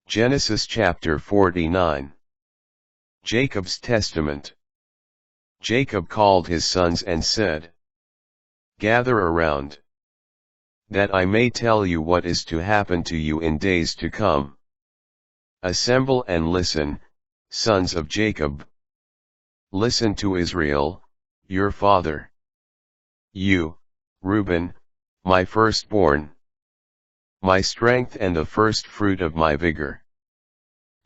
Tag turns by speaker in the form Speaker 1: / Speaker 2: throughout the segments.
Speaker 1: Genesis chapter 49. Jacob's testament. Jacob called his sons and said, "Gather around, that I may tell you what is to happen to you in days to come. Assemble and listen, sons of Jacob. Listen to Israel, your father. You, Reuben, my firstborn, my strength and the first fruit of my vigor,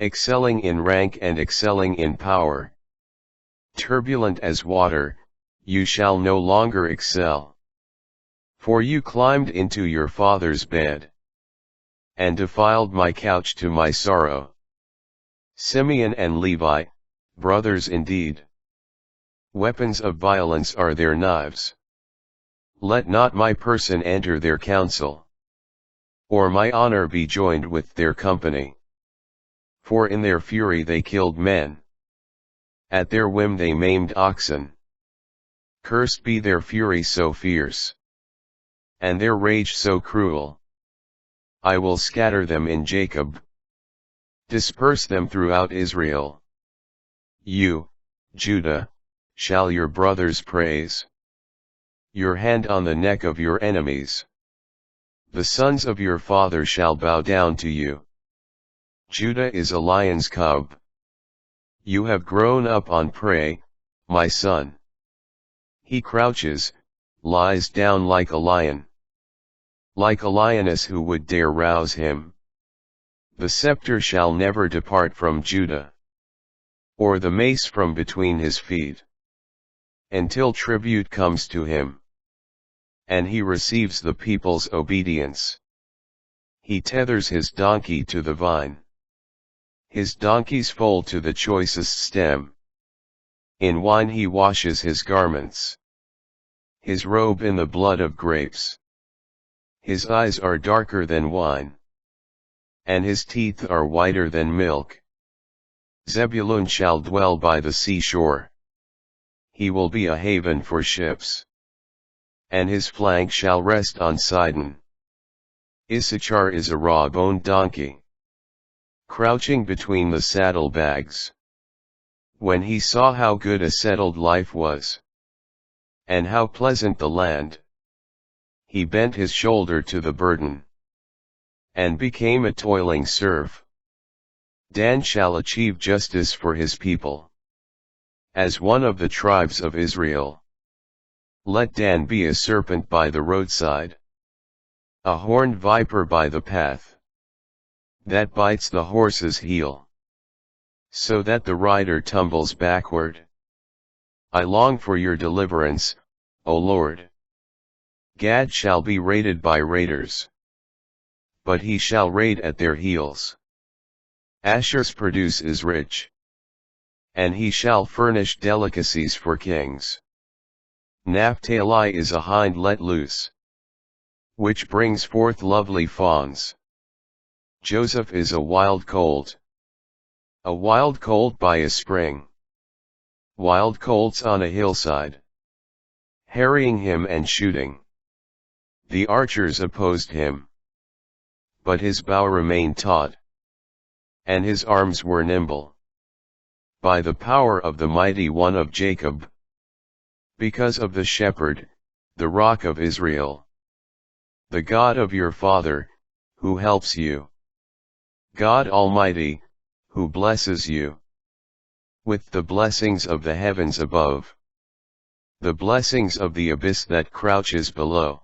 Speaker 1: excelling in rank and excelling in power. Turbulent as water, you shall no longer excel. For you climbed into your father's bed, and defiled my couch to my sorrow. Simeon and Levi, brothers indeed. Weapons of violence are their knives. Let not my person enter their council, or my honor be joined with their company. For in their fury they killed men. At their whim they maimed oxen. Cursed be their fury so fierce, and their rage so cruel. I will scatter them in Jacob, disperse them throughout Israel. You, Judah, shall your brothers praise. Your hand on the neck of your enemies. The sons of your father shall bow down to you. Judah is a lion's cub. You have grown up on prey, my son. He crouches, lies down like a lion. Like a lioness who would dare rouse him. The scepter shall never depart from Judah, or the mace from between his feet, until tribute comes to him, and he receives the people's obedience. He tethers his donkey to the vine, his donkey's foal to the choicest stem. In wine he washes his garments, his robe in the blood of grapes. His eyes are darker than wine, and his teeth are whiter than milk. Zebulun shall dwell by the seashore. He will be a haven for ships, and his flank shall rest on Sidon. Issachar is a raw-boned donkey, crouching between the saddlebags. When he saw how good a settled life was, and how pleasant the land, he bent his shoulder to the burden, and became a toiling serf. Dan shall achieve justice for his people, as one of the tribes of Israel. Let Dan be a serpent by the roadside, a horned viper by the path, that bites the horse's heel, so that the rider tumbles backward. I long for your deliverance, O Lord. Gad shall be raided by raiders, but he shall raid at their heels. Asher's produce is rich, and he shall furnish delicacies for kings. Naphtali is a hind let loose, which brings forth lovely fawns. Joseph is a wild colt by a spring. Wild colts on a hillside, harrying him and shooting. The archers opposed him, but his bow remained taut, and his arms were nimble. By the power of the mighty one of Jacob, because of the shepherd, the rock of Israel, the God of your father, who helps you, God Almighty, who blesses you with the blessings of the heavens above, the blessings of the abyss that crouches below,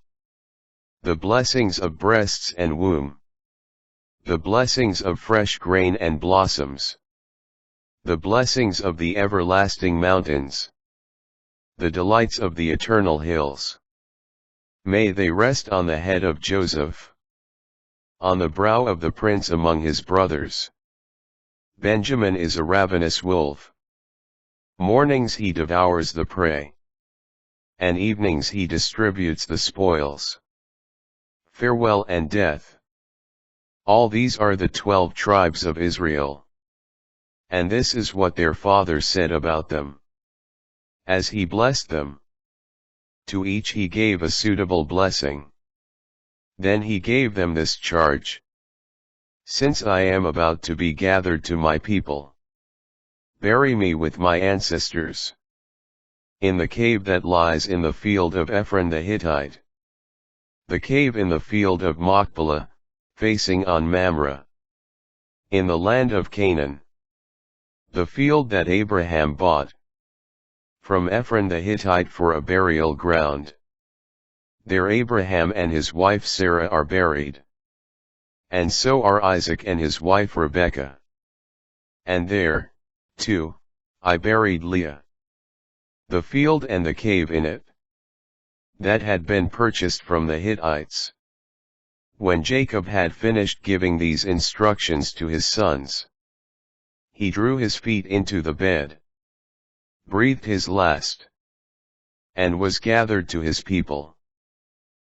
Speaker 1: the blessings of breasts and womb, the blessings of fresh grain and blossoms, the blessings of the everlasting mountains, the delights of the eternal hills. May they rest on the head of Joseph, on the brow of the prince among his brothers. Benjamin is a ravenous wolf. Mornings he devours the prey, and evenings he distributes the spoils. Farewell and death. All these are the 12 tribes of Israel. And this is what their father said about them, as he blessed them. To each he gave a suitable blessing. Then he gave them this charge. since I am about to be gathered to my people. Bury me with my ancestors in the cave that lies in the field of Ephron the Hittite, the cave in the field of Machpelah, facing on Mamre, in the land of Canaan, the field that Abraham bought from Ephron the Hittite for a burial ground. There Abraham and his wife Sarah are buried. And so are Isaac and his wife Rebekah. And there, too, I buried Leah. The field and the cave in it, that had been purchased from the Hittites. When Jacob had finished giving these instructions to his sons, he drew his feet into the bed, breathed his last, and was gathered to his people.